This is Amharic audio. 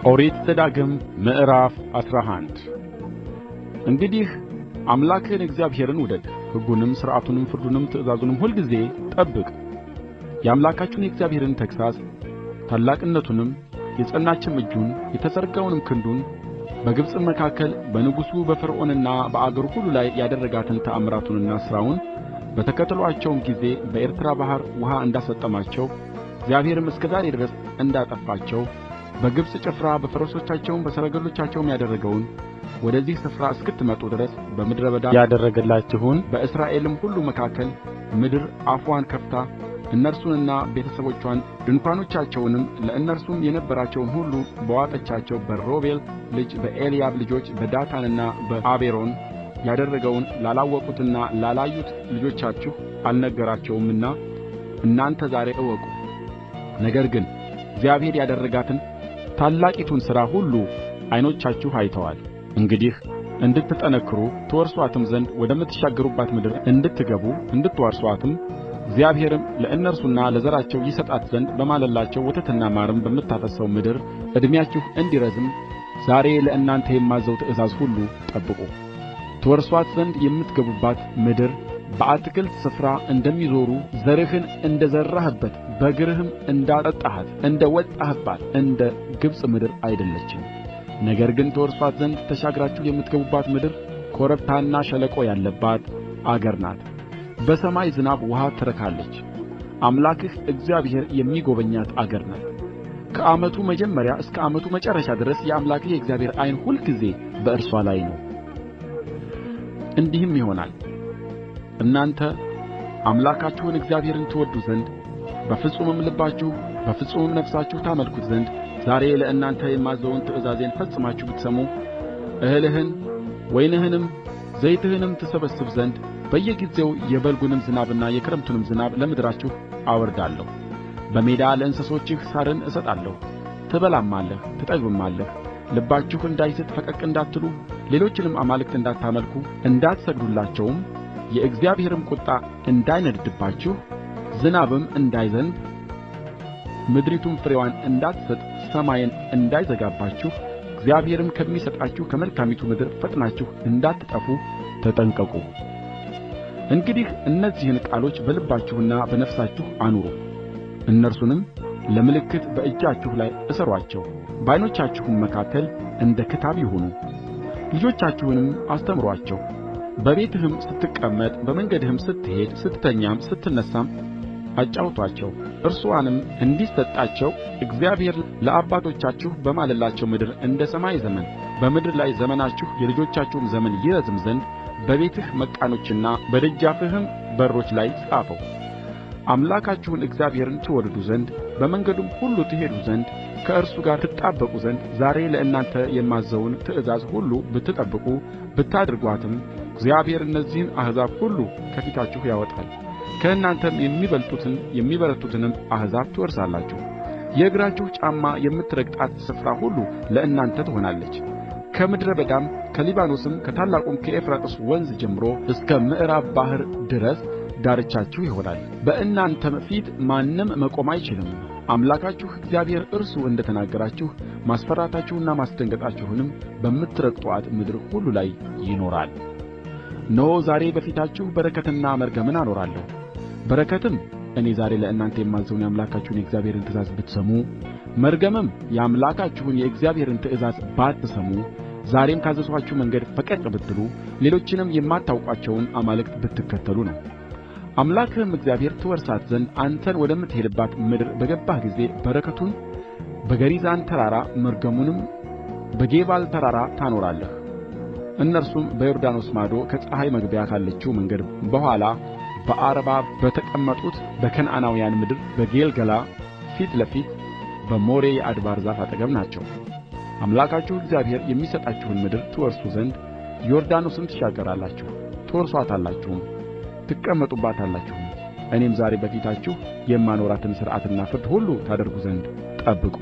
ኦሪት ዘዳግም ምዕራፍ 11 እንግዲህ አምላክህን እግዚአብሔርን ውደድ፣ ሕጉንም ሥርዓቱንም ፍርዱንም ትእዛዙንም ሁልጊዜ ጠብቅ። የአምላካችሁን የእግዚአብሔርን ተግሣጽ ታላቅነቱንም የጸናችም እጁን የተዘረጋውንም ክንዱን በግብፅም መካከል በንጉሡ በፈርዖንና በአገሩ ሁሉ ላይ ያደረጋትን ተአምራቱንና ሥራውን በተከተሉአቸውም ጊዜ በኤርትራ ባሕር ውኃ እንዳሰጠማቸው እግዚአብሔርም እስከ ዛሬ ድረስ እንዳጠፋቸው በግብፅ ጭፍራ በፈረሶቻቸውም በሰረገሎቻቸውም ያደረገውን ወደዚህ ስፍራ እስክትመጡ ድረስ በምድረ በዳ ያደረገላችሁን በእስራኤልም ሁሉ መካከል ምድር አፍዋን ከፍታ እነርሱንና ቤተሰቦቿን ድንኳኖቻቸውንም ለእነርሱም የነበራቸውን ሁሉ በዋጠቻቸው በሮቤል ልጅ በኤልያብ ልጆች በዳታንና በአቤሮን ያደረገውን ላላወቁትና ላላዩት ልጆቻችሁ አልነገራቸውምና እናንተ ዛሬ እወቁ። ነገር ግን እግዚአብሔር ያደረጋትን ታላቂቱን ሥራ ሁሉ ዓይኖቻችሁ አይተዋል። እንግዲህ እንድትጠነክሩ ትወርሱአትም ዘንድ ወደምትሻገሩባት ምድር እንድትገቡ እንድትወርሱአትም እግዚአብሔርም ለእነርሱና ለዘራቸው ይሰጣት ዘንድ በማለላቸው ወተትና ማርም በምታፈስሰው ምድር ዕድሜያችሁ እንዲረዝም ዛሬ ለእናንተ የማዝዘው ትእዛዝ ሁሉ ጠብቁ። ትወርሱአት ዘንድ የምትገቡባት ምድር በአትክልት ስፍራ እንደሚዞሩ ዘርህን እንደ ዘራህበት በእግርህም እንዳጠጣሃት እንደ ወጣህባት እንደ ግብፅ ምድር አይደለችም። ነገር ግን ትወርሱአት ዘንድ ተሻግራችሁ የምትገቡባት ምድር ኮረብታና ሸለቆ ያለባት አገር ናት። በሰማይ ዝናብ ውኃ ትረካለች። አምላክህ እግዚአብሔር የሚጎበኛት አገር ናት። ከዓመቱ መጀመሪያ እስከ ዓመቱ መጨረሻ ድረስ የአምላክህ የእግዚአብሔር ዓይን ሁልጊዜ በእርሷ ላይ ነው። እንዲህም ይሆናል እናንተ አምላካችሁን እግዚአብሔርን ትወድዱ ዘንድ በፍጹምም ልባችሁ በፍጹምም ነፍሳችሁ ታመልኩት ዘንድ ዛሬ ለእናንተ የማዝዘውን ትእዛዜን ፈጽማችሁ ብትሰሙ እህልህን ወይንህንም ዘይትህንም ትሰበስብ ዘንድ በየጊዜው የበልጉንም ዝናብና የክረምቱንም ዝናብ ለምድራችሁ አወርዳለሁ። በሜዳ ለእንስሶችህ ሣርን እሰጣለሁ፣ ትበላማለህ ትጠግብማለህ። ልባችሁ እንዳይስት ፈቀቅ እንዳትሉ ሌሎችንም አማልክት እንዳታመልኩ እንዳትሰግዱላቸውም የእግዚአብሔርም ቍጣ እንዳይነድድባችሁ ዝናብም እንዳይዘንብ ምድሪቱም ፍሬዋን እንዳትሰጥ ሰማይን እንዳይዘጋባችሁ እግዚአብሔርም ከሚሰጣችሁ ከመልካሚቱ ምድር ፈጥናችሁ እንዳትጠፉ ተጠንቀቁ። እንግዲህ እነዚህን ቃሎች በልባችሁና በነፍሳችሁ አኑሩ። እነርሱንም ለምልክት በእጃችሁ ላይ እሰሩአቸው፣ በዓይኖቻችሁም መካከል እንደ ክታብ ይሁኑ። ልጆቻችሁንም አስተምሩአቸው። በቤትህም ስትቀመጥ በመንገድህም ስትሄድ ስትተኛም ስትነሣም አጫውቱአቸው። እርስዋንም እንዲሰጣቸው እግዚአብሔር ለአባቶቻችሁ በማለላቸው ምድር እንደ ሰማይ ዘመን በምድር ላይ ዘመናችሁ የልጆቻችሁም ዘመን ይረዝም ዘንድ በቤትህ መቃኖችና በደጃፍህም በሮች ላይ ጻፈው። አምላካችሁን እግዚአብሔርን ትወድዱ ዘንድ በመንገዱም ሁሉ ትሄዱ ዘንድ ከእርሱ ጋር ትጣበቁ ዘንድ ዛሬ ለእናንተ የማዝዘውን ትእዛዝ ሁሉ ብትጠብቁ ብታደርጓትም እግዚአብሔር እነዚህን አሕዛብ ሁሉ ከፊታችሁ ያወጣል። ከእናንተም የሚበልጡትን የሚበረቱትንም አሕዛብ ትወርሳላችሁ። የእግራችሁ ጫማ የምትረግጣት ስፍራ ሁሉ ለእናንተ ትሆናለች። ከምድረ በዳም ከሊባኖስም ከታላቁም ከኤፍራጥስ ወንዝ ጀምሮ እስከ ምዕራብ ባሕር ድረስ ዳርቻችሁ ይሆናል። በእናንተም ፊት ማንም መቆም አይችልም። አምላካችሁ እግዚአብሔር እርሱ እንደ ተናገራችሁ ማስፈራታችሁና ማስደንገጣችሁንም በምትረግጡአት ምድር ሁሉ ላይ ይኖራል። እነሆ ዛሬ በፊታችሁ በረከትና መርገምን አኖራለሁ። በረከትም እኔ ዛሬ ለእናንተ የማዝዘውን የአምላካችሁን የእግዚአብሔርን ትእዛዝ ብትሰሙ፣ መርገምም የአምላካችሁን የእግዚአብሔርን ትእዛዝ ባትሰሙ፣ ዛሬም ካዘዝኋችሁ መንገድ ፈቀቅ ብትሉ፣ ሌሎችንም የማታውቋቸውን አማልክት ብትከተሉ ነው። አምላክህም እግዚአብሔር ትወርሳት ዘንድ አንተን ወደምትሄድባት ምድር በገባህ ጊዜ በረከቱን በገሪዛን ተራራ መርገሙንም በጌባል ተራራ ታኖራለህ። እነርሱም በዮርዳኖስ ማዶ ከፀሐይ መግቢያ ካለችው መንገድ በኋላ በዓረባ በተቀመጡት በከነዓናውያን ምድር በጌልገላ ፊት ለፊት በሞሬ የአድባር ዛፍ አጠገብ ናቸው። አምላካችሁ እግዚአብሔር የሚሰጣችሁን ምድር ትወርሱ ዘንድ ዮርዳኖስን ትሻገራላችሁ፣ ትወርሱአታላችሁም፣ ትቀመጡባታላችሁም። እኔም ዛሬ በፊታችሁ የማኖራትን ሥርዓትና ፍርድ ሁሉ ታደርጉ ዘንድ ጠብቁ።